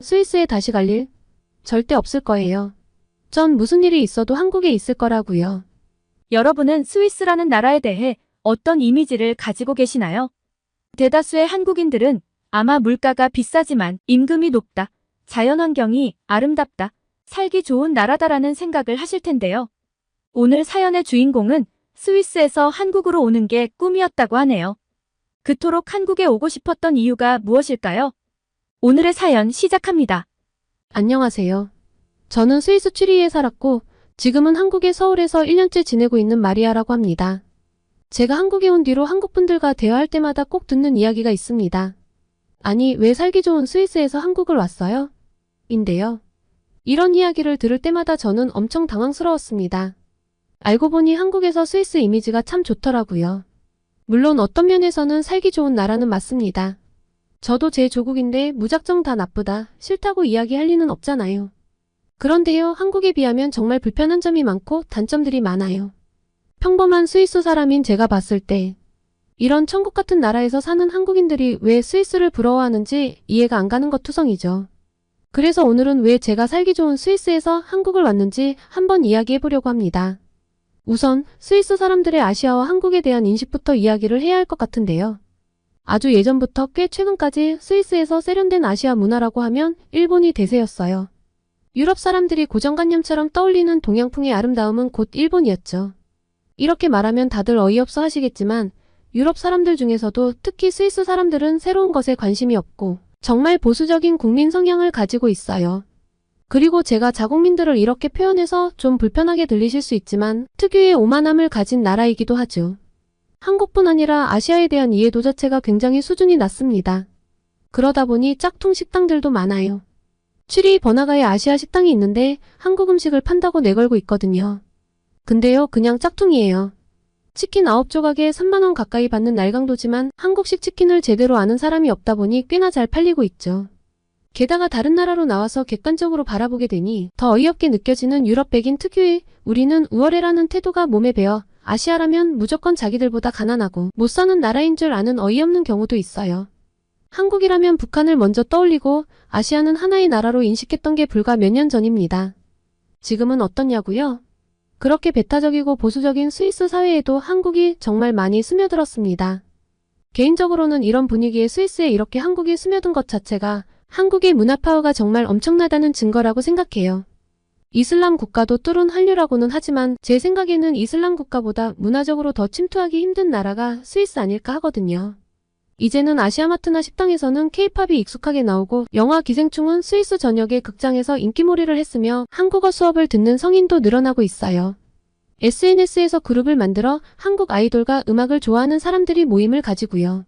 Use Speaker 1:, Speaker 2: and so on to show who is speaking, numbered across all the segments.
Speaker 1: 스위스에 다시 갈 일? 절대 없을 거예요. 전 무슨 일이 있어도 한국에 있을 거라고요.
Speaker 2: 여러분은 스위스라는 나라에 대해 어떤 이미지를 가지고 계시나요? 대다수의 한국인들은 아마 물가가 비싸지만 임금이 높다, 자연환경이 아름답다, 살기 좋은 나라다라는 생각을 하실 텐데요. 오늘 사연의 주인공은 스위스에서 한국으로 오는 게 꿈이었다고 하네요. 그토록 한국에 오고 싶었던 이유가 무엇일까요? 오늘의 사연 시작합니다.
Speaker 1: 안녕하세요. 저는 스위스 취리히에 살았고 지금은 한국의 서울에서 1년째 지내고 있는 마리아라고 합니다. 제가 한국에 온 뒤로 한국분들과 대화할 때마다 꼭 듣는 이야기가 있습니다. 아니, 왜 살기 좋은 스위스에서 한국을 왔어요? 인데요. 이런 이야기를 들을 때마다 저는 엄청 당황스러웠습니다. 알고 보니 한국에서 스위스 이미지가 참 좋더라고요. 물론 어떤 면에서는 살기 좋은 나라는 맞습니다. 저도 제 조국인데 무작정 다 나쁘다, 싫다고 이야기할 리는 없잖아요. 그런데요, 한국에 비하면 정말 불편한 점이 많고 단점들이 많아요. 평범한 스위스 사람인 제가 봤을 때 이런 천국 같은 나라에서 사는 한국인들이 왜 스위스를 부러워하는지 이해가 안 가는 것 투성이죠. 그래서 오늘은 왜 제가 살기 좋은 스위스에서 한국을 왔는지 한번 이야기해 보려고 합니다. 우선 스위스 사람들의 아시아와 한국에 대한 인식부터 이야기를 해야 할 것 같은데요. 아주 예전부터 꽤 최근까지 스위스에서 세련된 아시아 문화라고 하면 일본이 대세였어요. 유럽 사람들이 고정관념처럼 떠올리는 동양풍의 아름다움은 곧 일본이었죠. 이렇게 말하면 다들 어이없어 하시겠지만 유럽 사람들 중에서도 특히 스위스 사람들은 새로운 것에 관심이 없고 정말 보수적인 국민 성향을 가지고 있어요. 그리고 제가 자국민들을 이렇게 표현해서 좀 불편하게 들리실 수 있지만 특유의 오만함을 가진 나라이기도 하죠. 한국뿐 아니라 아시아에 대한 이해도 자체가 굉장히 수준이 낮습니다. 그러다 보니 짝퉁 식당들도 많아요. 취리히 번화가에 아시아 식당이 있는데 한국 음식을 판다고 내걸고 있거든요. 근데요, 그냥 짝퉁이에요. 치킨 9조각에 3만원 가까이 받는 날강도지만 한국식 치킨을 제대로 아는 사람이 없다 보니 꽤나 잘 팔리고 있죠. 게다가 다른 나라로 나와서 객관적으로 바라보게 되니 더 어이없게 느껴지는 유럽 백인 특유의 우리는 우월해라는 태도가 몸에 배어 아시아라면 무조건 자기들보다 가난하고 못 사는 나라인 줄 아는 어이없는 경우도 있어요. 한국이라면 북한을 먼저 떠올리고 아시아는 하나의 나라로 인식했던 게 불과 몇 년 전입니다. 지금은 어떻냐고요? 그렇게 배타적이고 보수적인 스위스 사회에도 한국이 정말 많이 스며들었습니다. 개인적으로는 이런 분위기에 스위스에 이렇게 한국이 스며든 것 자체가 한국의 문화 파워가 정말 엄청나다는 증거라고 생각해요. 이슬람 국가도 뚫은 한류라고는 하지만 제 생각에는 이슬람 국가보다 문화적으로 더 침투하기 힘든 나라가 스위스 아닐까 하거든요. 이제는 아시아마트나 식당에서는 케이팝이 익숙하게 나오고 영화 기생충은 스위스 전역의 극장에서 인기몰이를 했으며 한국어 수업을 듣는 성인도 늘어나고 있어요. SNS에서 그룹을 만들어 한국 아이돌과 음악을 좋아하는 사람들이 모임을 가지고요.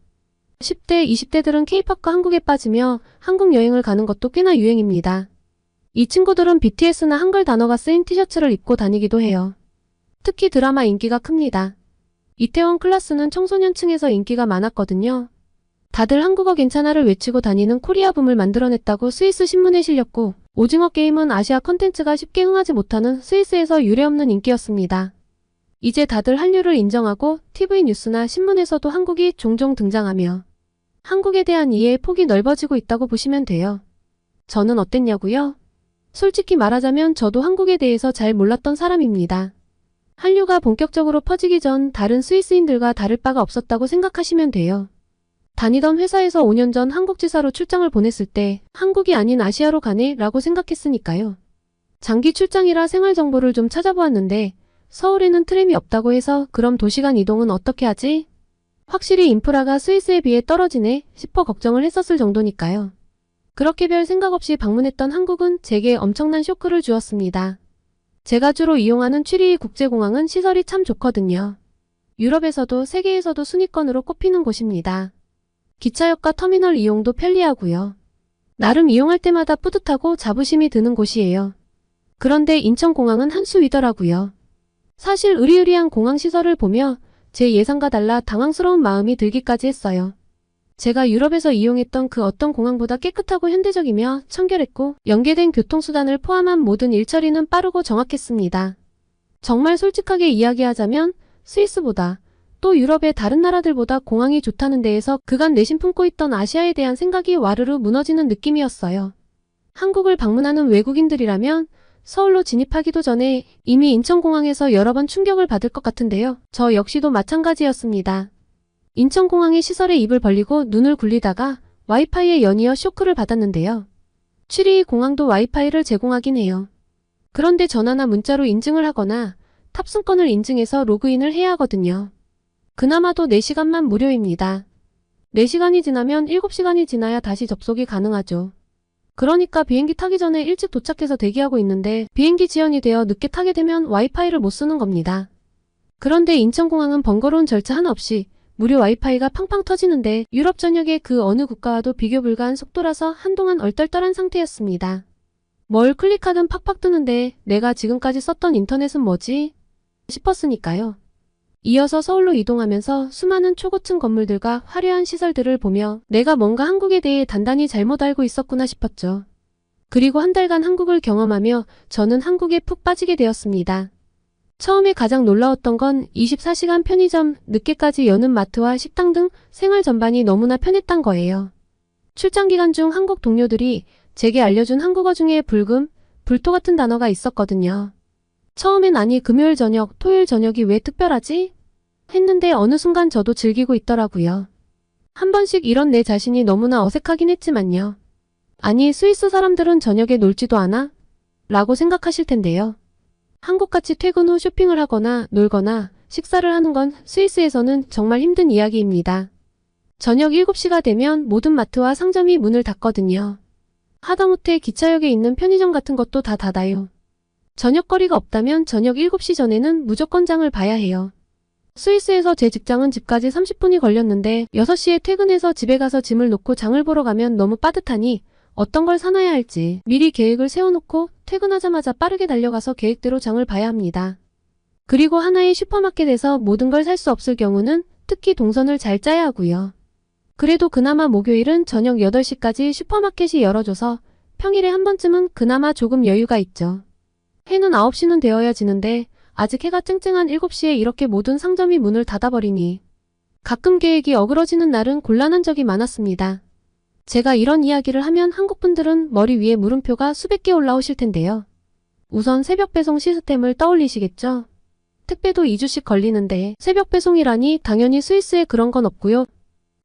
Speaker 1: 10대, 20대들은 케이팝과 한국에 빠지며 한국 여행을 가는 것도 꽤나 유행입니다. 이 친구들은 BTS나 한글 단어가 쓰인 티셔츠를 입고 다니기도 해요. 특히 드라마 인기가 큽니다. 이태원 클라스는 청소년층에서 인기가 많았거든요. 다들 한국어 괜찮아를 외치고 다니는 코리아붐을 만들어냈다고 스위스 신문에 실렸고 오징어 게임은 아시아 컨텐츠가 쉽게 흥하지 못하는 스위스에서 유례없는 인기였습니다. 이제 다들 한류를 인정하고 TV 뉴스나 신문에서도 한국이 종종 등장하며 한국에 대한 이해의 폭이 넓어지고 있다고 보시면 돼요. 저는 어땠냐고요? 솔직히 말하자면 저도 한국에 대해서 잘 몰랐던 사람입니다. 한류가 본격적으로 퍼지기 전 다른 스위스인들과 다를 바가 없었다고 생각하시면 돼요. 다니던 회사에서 5년 전 한국지사로 출장을 보냈을 때 한국이 아닌 아시아로 가네 라고 생각했으니까요. 장기 출장이라 생활정보를 좀 찾아보았는데 서울에는 트램이 없다고 해서 그럼 도시간 이동은 어떻게 하지? 확실히 인프라가 스위스에 비해 떨어지네 싶어 걱정을 했었을 정도니까요. 그렇게 별 생각 없이 방문했던 한국은 제게 엄청난 쇼크를 주었습니다. 제가 주로 이용하는 취리히 국제공항은 시설이 참 좋거든요. 유럽에서도 세계에서도 순위권으로 꼽히는 곳입니다. 기차역과 터미널 이용도 편리하고요. 나름 이용할 때마다 뿌듯하고 자부심이 드는 곳이에요. 그런데 인천공항은 한 수 위더라고요. 사실 으리으리한 공항시설을 보며 제 예상과 달라 당황스러운 마음이 들기까지 했어요. 제가 유럽에서 이용했던 그 어떤 공항보다 깨끗하고 현대적이며 청결했고 연계된 교통수단을 포함한 모든 일처리는 빠르고 정확했습니다. 정말 솔직하게 이야기하자면 스위스보다 또 유럽의 다른 나라들보다 공항이 좋다는 데에서 그간 내심 품고 있던 아시아에 대한 생각이 와르르 무너지는 느낌이었어요. 한국을 방문하는 외국인들이라면 서울로 진입하기도 전에 이미 인천공항에서 여러 번 충격을 받을 것 같은데요. 저 역시도 마찬가지였습니다. 인천공항의 시설에 입을 벌리고 눈을 굴리다가 와이파이에 연이어 쇼크를 받았는데요. 취리 공항도 와이파이를 제공하긴 해요. 그런데 전화나 문자로 인증을 하거나 탑승권을 인증해서 로그인을 해야 하거든요. 그나마도 4시간만 무료입니다. 4시간이 지나면 7시간이 지나야 다시 접속이 가능하죠. 그러니까 비행기 타기 전에 일찍 도착해서 대기하고 있는데 비행기 지연이 되어 늦게 타게 되면 와이파이를 못 쓰는 겁니다. 그런데 인천공항은 번거로운 절차 하나 없이 무료 와이파이가 팡팡 터지는데 유럽 전역의 그 어느 국가와도 비교 불가한 속도라서 한동안 얼떨떨한 상태였습니다. 뭘 클릭하든 팍팍 뜨는데 내가 지금까지 썼던 인터넷은 뭐지? 싶었으니까요. 이어서 서울로 이동하면서 수많은 초고층 건물들과 화려한 시설들을 보며 내가 뭔가 한국에 대해 단단히 잘못 알고 있었구나 싶었죠. 그리고 한 달간 한국을 경험하며 저는 한국에 푹 빠지게 되었습니다. 처음에 가장 놀라웠던 건 24시간 편의점, 늦게까지 여는 마트와 식당 등 생활 전반이 너무나 편했단 거예요. 출장 기간 중 한국 동료들이 제게 알려준 한국어 중에 불금, 불토 같은 단어가 있었거든요. 처음엔 아니 금요일 저녁, 토요일 저녁이 왜 특별하지? 했는데 어느 순간 저도 즐기고 있더라고요. 한 번씩 이런 내 자신이 너무나 어색하긴 했지만요. 아니 스위스 사람들은 저녁에 놀지도 않아? 라고 생각하실 텐데요. 한국같이 퇴근 후 쇼핑을 하거나 놀거나 식사를 하는 건 스위스에서는 정말 힘든 이야기입니다. 저녁 7시가 되면 모든 마트와 상점이 문을 닫거든요. 하다못해 기차역에 있는 편의점 같은 것도 다 닫아요. 저녁거리가 없다면 저녁 7시 전에는 무조건 장을 봐야 해요. 스위스에서 제 직장은 집까지 30분이 걸렸는데 6시에 퇴근해서 집에 가서 짐을 놓고 장을 보러 가면 너무 빠듯하니 어떤 걸 사놔야 할지 미리 계획을 세워놓고 퇴근하자마자 빠르게 달려가서 계획대로 장을 봐야 합니다. 그리고 하나의 슈퍼마켓에서 모든 걸 살 수 없을 경우는 특히 동선을 잘 짜야 하고요. 그래도 그나마 목요일은 저녁 8시까지 슈퍼마켓이 열어줘서 평일에 한 번쯤은 그나마 조금 여유가 있죠. 해는 9시는 되어야 지는데 아직 해가 쨍쨍한 7시에 이렇게 모든 상점이 문을 닫아버리니 가끔 계획이 어그러지는 날은 곤란한 적이 많았습니다. 제가 이런 이야기를 하면 한국분들은 머리 위에 물음표가 수백 개 올라오실 텐데요. 우선 새벽 배송 시스템을 떠올리시겠죠? 택배도 2주씩 걸리는데 새벽 배송이라니 당연히 스위스에 그런 건 없고요.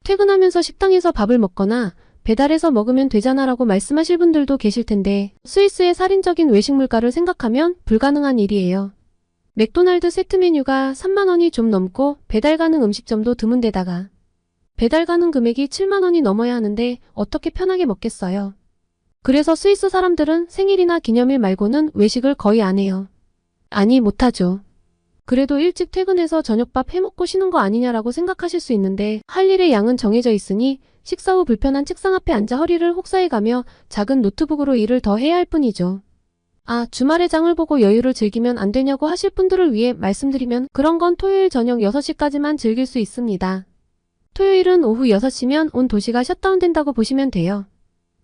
Speaker 1: 퇴근하면서 식당에서 밥을 먹거나 배달해서 먹으면 되잖아라고 말씀하실 분들도 계실 텐데 스위스의 살인적인 외식 물가를 생각하면 불가능한 일이에요. 맥도날드 세트 메뉴가 3만 원이 좀 넘고 배달 가능 음식점도 드문 데다가 배달 가능 금액이 7만 원이 넘어야 하는데 어떻게 편하게 먹겠어요. 그래서 스위스 사람들은 생일이나 기념일 말고는 외식을 거의 안 해요. 아니 못하죠. 그래도 일찍 퇴근해서 저녁밥 해먹고 쉬는 거 아니냐라고 생각하실 수 있는데 할 일의 양은 정해져 있으니 식사 후 불편한 책상 앞에 앉아 허리를 혹사해가며 작은 노트북으로 일을 더 해야 할 뿐이죠. 아, 주말에 장을 보고 여유를 즐기면 안 되냐고 하실 분들을 위해 말씀드리면 그런 건 토요일 저녁 6시까지만 즐길 수 있습니다. 토요일은 오후 6시면 온 도시가 셧다운된다고 보시면 돼요.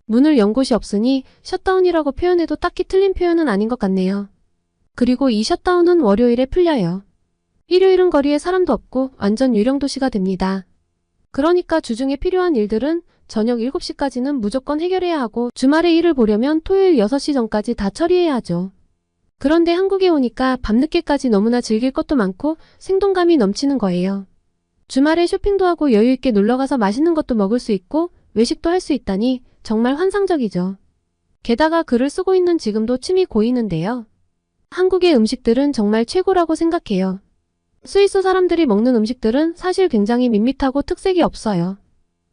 Speaker 1: 문을 연 곳이 없으니 셧다운이라고 표현해도 딱히 틀린 표현은 아닌 것 같네요. 그리고 이 셧다운은 월요일에 풀려요. 일요일은 거리에 사람도 없고 완전 유령 도시가 됩니다. 그러니까 주중에 필요한 일들은 저녁 7시까지는 무조건 해결해야 하고 주말에 일을 보려면 토요일 6시 전까지 다 처리해야 하죠. 그런데 한국에 오니까 밤늦게까지 너무나 즐길 것도 많고 생동감이 넘치는 거예요. 주말에 쇼핑도 하고 여유있게 놀러가서 맛있는 것도 먹을 수 있고 외식도 할 수 있다니 정말 환상적이죠. 게다가 글을 쓰고 있는 지금도 침이 고이는데요. 한국의 음식들은 정말 최고라고 생각해요. 스위스 사람들이 먹는 음식들은 사실 굉장히 밋밋하고 특색이 없어요.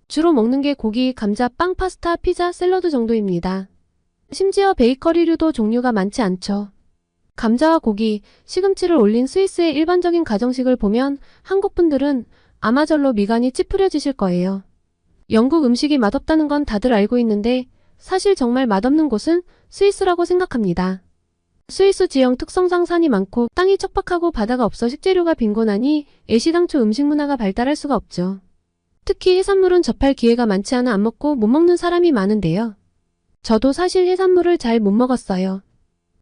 Speaker 1: 주로 먹는 게 고기, 감자, 빵, 파스타, 피자, 샐러드 정도입니다. 심지어 베이커리류도 종류가 많지 않죠. 감자와 고기, 시금치를 올린 스위스의 일반적인 가정식을 보면 한국 분들은 아마 절로 미간이 찌푸려지실 거예요. 영국 음식이 맛없다는 건 다들 알고 있는데 사실 정말 맛없는 곳은 스위스라고 생각합니다. 스위스 지형 특성상 산이 많고 땅이 척박하고 바다가 없어 식재료가 빈곤하니 애시당초 음식 문화가 발달할 수가 없죠. 특히 해산물은 접할 기회가 많지 않아 안 먹고 못 먹는 사람이 많은데요. 저도 사실 해산물을 잘 못 먹었어요.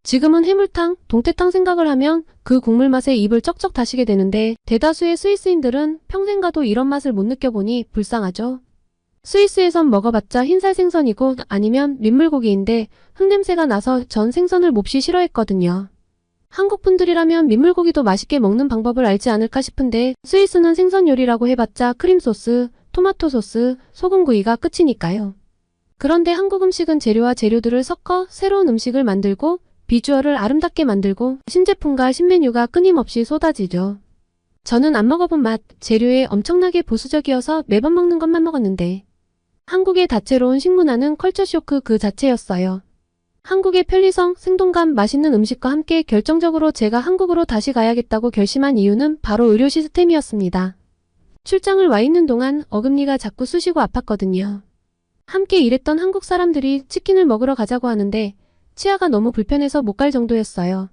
Speaker 1: 지금은 해물탕, 동태탕 생각을 하면 그 국물 맛에 입을 쩍쩍 다시게 되는데 대다수의 스위스인들은 평생 가도 이런 맛을 못 느껴보니 불쌍하죠. 스위스에선 먹어봤자 흰살 생선이고 아니면 민물고기인데 흙냄새가 나서 전 생선을 몹시 싫어했거든요. 한국 분들이라면 민물고기도 맛있게 먹는 방법을 알지 않을까 싶은데 스위스는 생선 요리라고 해봤자 크림소스, 토마토 소스, 소금구이가 끝이니까요. 그런데 한국 음식은 재료와 재료들을 섞어 새로운 음식을 만들고 비주얼을 아름답게 만들고 신제품과 신메뉴가 끊임없이 쏟아지죠. 저는 안 먹어본 맛, 재료에 엄청나게 보수적이어서 매번 먹는 것만 먹었는데 한국의 다채로운 식문화는 컬처 쇼크 그 자체였어요. 한국의 편리성, 생동감, 맛있는 음식과 함께 결정적으로 제가 한국으로 다시 가야겠다고 결심한 이유는 바로 의료 시스템이었습니다. 출장을 와 있는 동안 어금니가 자꾸 쑤시고 아팠거든요. 함께 일했던 한국 사람들이 치킨을 먹으러 가자고 하는데 치아가 너무 불편해서 못 갈 정도였어요.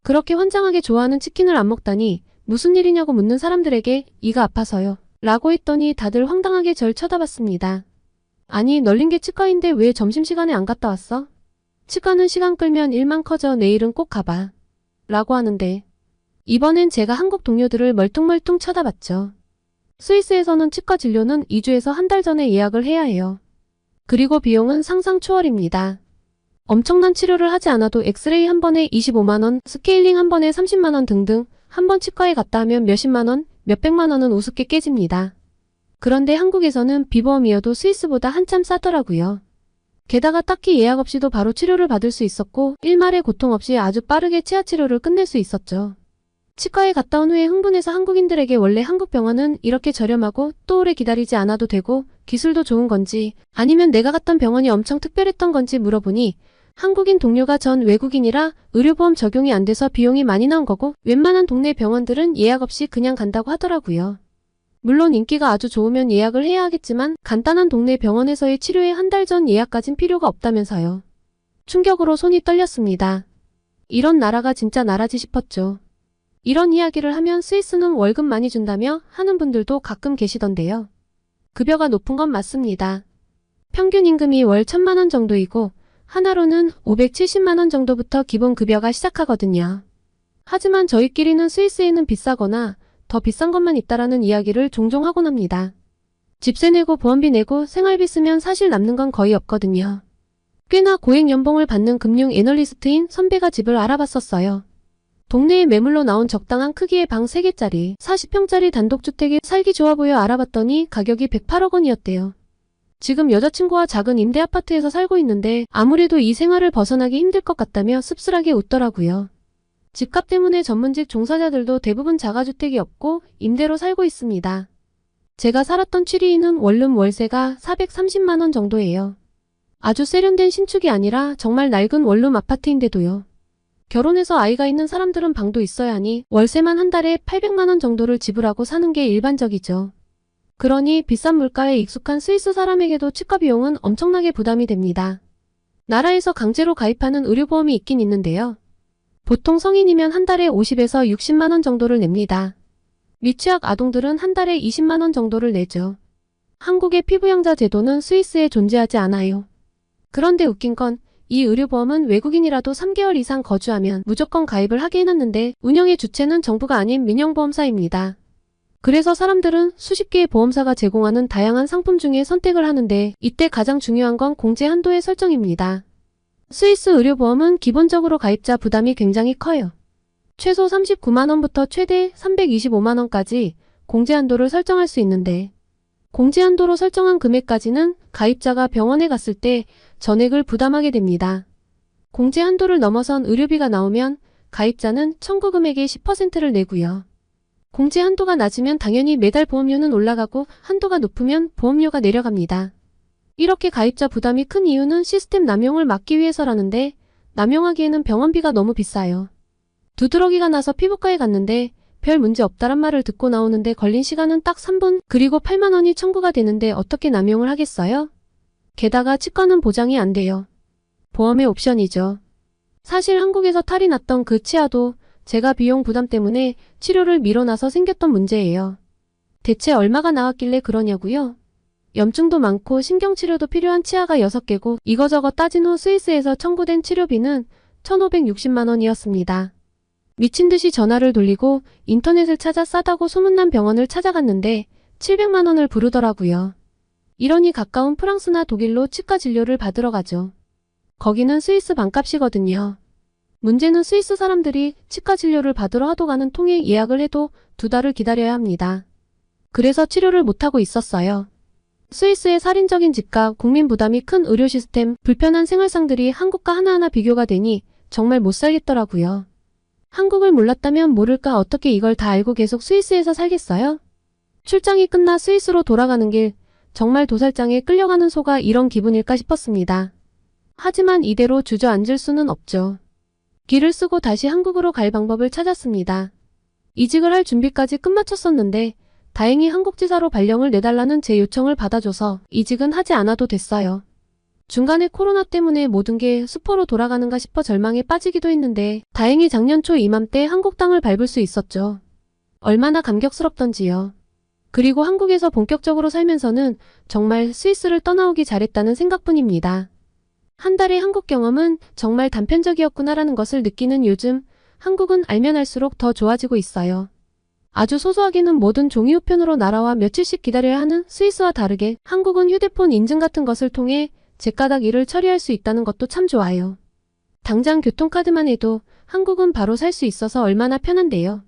Speaker 1: 그렇게 환장하게 좋아하는 치킨을 안 먹다니 무슨 일이냐고 묻는 사람들에게 이가 아파서요. 라고 했더니 다들 황당하게 절 쳐다봤습니다. 아니 널린 게 치과인데 왜 점심시간에 안 갔다 왔어? 치과는 시간 끌면 일만 커져 내일은 꼭 가봐. 라고 하는데 이번엔 제가 한국 동료들을 멀뚱멀뚱 쳐다봤죠. 스위스에서는 치과 진료는 2주에서 한 달 전에 예약을 해야 해요. 그리고 비용은 상상 초월입니다. 엄청난 치료를 하지 않아도 엑스레이 한 번에 25만원, 스케일링 한 번에 30만원 등등 한 번 치과에 갔다 하면 몇십만원, 몇백만원은 우습게 깨집니다. 그런데 한국에서는 비보험이어도 스위스보다 한참 싸더라고요. 게다가 딱히 예약 없이도 바로 치료를 받을 수 있었고 일말의 고통 없이 아주 빠르게 치아 치료를 끝낼 수 있었죠. 치과에 갔다 온 후에 흥분해서 한국인들에게 원래 한국 병원은 이렇게 저렴하고 또 오래 기다리지 않아도 되고 기술도 좋은 건지 아니면 내가 갔던 병원이 엄청 특별했던 건지 물어보니 한국인 동료가 전 외국인이라 의료보험 적용이 안 돼서 비용이 많이 나온 거고 웬만한 동네 병원들은 예약 없이 그냥 간다고 하더라고요. 물론 인기가 아주 좋으면 예약을 해야 하겠지만 간단한 동네 병원에서의 치료에 한 달 전 예약까진 필요가 없다면서요. 충격으로 손이 떨렸습니다. 이런 나라가 진짜 나라지 싶었죠. 이런 이야기를 하면 스위스는 월급 많이 준다며 하는 분들도 가끔 계시던데요. 급여가 높은 건 맞습니다. 평균 임금이 월 1,000만원 정도이고 하나로는 570만원 정도부터 기본 급여가 시작하거든요. 하지만 저희끼리는 스위스에는 비싸거나 더 비싼 것만 있다라는 이야기를 종종 하곤 합니다. 집세 내고 보험비 내고 생활비 쓰면 사실 남는 건 거의 없거든요. 꽤나 고액 연봉을 받는 금융 애널리스트인 선배가 집을 알아봤었어요. 동네에 매물로 나온 적당한 크기의 방 3개짜리 40평짜리 단독주택에 살기 좋아 보여 알아봤더니 가격이 108억 원이었대요. 지금 여자친구와 작은 임대 아파트에서 살고 있는데 아무래도 이 생활을 벗어나기 힘들 것 같다며 씁쓸하게 웃더라고요. 집값 때문에 전문직 종사자들도 대부분 자가주택이 없고 임대로 살고 있습니다. 제가 살았던 취리히는 원룸 월세가 430만원 정도예요. 아주 세련된 신축이 아니라 정말 낡은 원룸 아파트인데도요. 결혼해서 아이가 있는 사람들은 방도 있어야 하니 월세만 한 달에 800만원 정도를 지불하고 사는 게 일반적이죠. 그러니 비싼 물가에 익숙한 스위스 사람에게도 치과 비용은 엄청나게 부담이 됩니다. 나라에서 강제로 가입하는 의료보험이 있긴 있는데요. 보통 성인이면 한 달에 50에서 60만원 정도를 냅니다. 미취학 아동들은 한 달에 20만원 정도를 내죠. 한국의 피부양자 제도는 스위스에 존재하지 않아요. 그런데 웃긴 건 이 의료보험은 외국인이라도 3개월 이상 거주하면 무조건 가입을 하게 해놨는데 운영의 주체는 정부가 아닌 민영보험사입니다. 그래서 사람들은 수십 개의 보험사가 제공하는 다양한 상품 중에 선택을 하는데 이때 가장 중요한 건 공제 한도의 설정입니다. 스위스 의료보험은 기본적으로 가입자 부담이 굉장히 커요. 최소 39만원부터 최대 325만원까지 공제 한도를 설정할 수 있는데 공제 한도로 설정한 금액까지는 가입자가 병원에 갔을 때 전액을 부담하게 됩니다. 공제 한도를 넘어선 의료비가 나오면 가입자는 청구 금액의 10%를 내고요. 공제 한도가 낮으면 당연히 매달 보험료는 올라가고 한도가 높으면 보험료가 내려갑니다. 이렇게 가입자 부담이 큰 이유는 시스템 남용을 막기 위해서라는데 남용하기에는 병원비가 너무 비싸요. 두드러기가 나서 피부과에 갔는데 별 문제 없다란 말을 듣고 나오는데 걸린 시간은 딱 3분 그리고 8만원이 청구가 되는데 어떻게 남용을 하겠어요? 게다가 치과는 보장이 안 돼요. 보험의 옵션이죠. 사실 한국에서 탈이 났던 그 치아도 제가 비용 부담 때문에 치료를 미뤄놔서 생겼던 문제예요. 대체 얼마가 나왔길래 그러냐고요? 염증도 많고 신경치료도 필요한 치아가 6개고 이거저거 따진 후 스위스에서 청구된 치료비는 1,560만원이었습니다. 미친듯이 전화를 돌리고 인터넷을 찾아 싸다고 소문난 병원을 찾아갔는데 700만원을 부르더라고요. 이러니 가까운 프랑스나 독일로 치과 진료를 받으러 가죠. 거기는 스위스 반값이거든요. 문제는 스위스 사람들이 치과 진료를 받으러 하도 가는 통에 예약을 해도 2달을 기다려야 합니다. 그래서 치료를 못하고 있었어요. 스위스의 살인적인 집값, 국민 부담이 큰 의료 시스템, 불편한 생활상들이 한국과 하나하나 비교가 되니 정말 못 살겠더라고요. 한국을 몰랐다면 모를까 어떻게 이걸 다 알고 계속 스위스에서 살겠어요? 출장이 끝나 스위스로 돌아가는 길, 정말 도살장에 끌려가는 소가 이런 기분일까 싶었습니다. 하지만 이대로 주저앉을 수는 없죠. 길을 쓰고 다시 한국으로 갈 방법을 찾았습니다. 이직을 할 준비까지 끝마쳤었는데 다행히 한국지사로 발령을 내달라는 제 요청을 받아줘서 이직은 하지 않아도 됐어요. 중간에 코로나 때문에 모든 게 수포로 돌아가는가 싶어 절망에 빠지기도 했는데 다행히 작년 초 이맘때 한국 땅을 밟을 수 있었죠. 얼마나 감격스럽던지요. 그리고 한국에서 본격적으로 살면서는 정말 스위스를 떠나오기 잘했다는 생각뿐입니다. 한 달의 한국 경험은 정말 단편적이었구나라는 것을 느끼는 요즘 한국은 알면 알수록 더 좋아지고 있어요. 아주 소소하게는 모든 종이 우편으로 날아와 며칠씩 기다려야 하는 스위스와 다르게 한국은 휴대폰 인증 같은 것을 통해 제가닥 일을 처리할 수 있다는 것도 참 좋아요. 당장 교통카드만 해도 한국은 바로 살 수 있어서 얼마나 편한데요.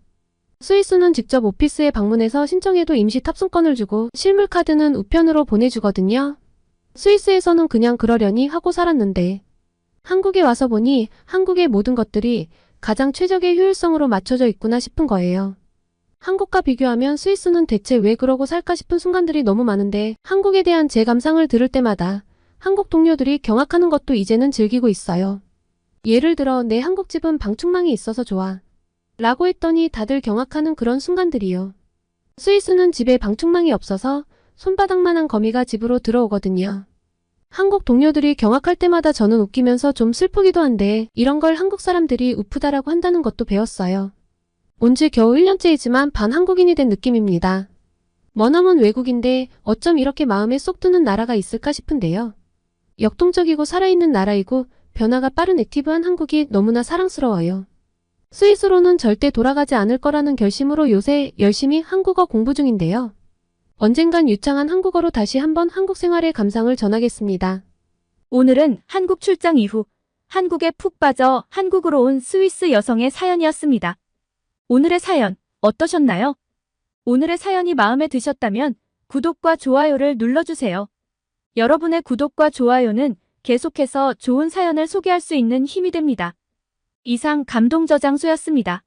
Speaker 1: 스위스는 직접 오피스에 방문해서 신청해도 임시 탑승권을 주고 실물 카드는 우편으로 보내주거든요. 스위스에서는 그냥 그러려니 하고 살았는데 한국에 와서 보니 한국의 모든 것들이 가장 최적의 효율성으로 맞춰져 있구나 싶은 거예요. 한국과 비교하면 스위스는 대체 왜 그러고 살까 싶은 순간들이 너무 많은데 한국에 대한 제 감상을 들을 때마다 한국 동료들이 경악하는 것도 이제는 즐기고 있어요. 예를 들어 내 한국집은 방충망이 있어서 좋아 라고 했더니 다들 경악하는 그런 순간들이요. 스위스는 집에 방충망이 없어서 손바닥만한 거미가 집으로 들어오거든요. 한국 동료들이 경악할 때마다 저는 웃기면서 좀 슬프기도 한데 이런 걸 한국 사람들이 우프다라고 한다는 것도 배웠어요. 온 지 겨우 1년째이지만 반 한국인이 된 느낌입니다. 머나먼 외국인데 어쩜 이렇게 마음에 쏙 드는 나라가 있을까 싶은데요. 역동적이고 살아있는 나라이고 변화가 빠른 액티브한 한국이 너무나 사랑스러워요. 스위스로는 절대 돌아가지 않을 거라는 결심으로 요새 열심히 한국어 공부 중인데요. 언젠간 유창한 한국어로 다시 한번 한국 생활의 감상을 전하겠습니다.
Speaker 2: 오늘은 한국 출장 이후 한국에 푹 빠져 한국으로 온 스위스 여성의 사연이었습니다. 오늘의 사연 어떠셨나요? 오늘의 사연이 마음에 드셨다면 구독과 좋아요를 눌러주세요. 여러분의 구독과 좋아요는 계속해서 좋은 사연을 소개할 수 있는 힘이 됩니다. 이상 감동저장소였습니다.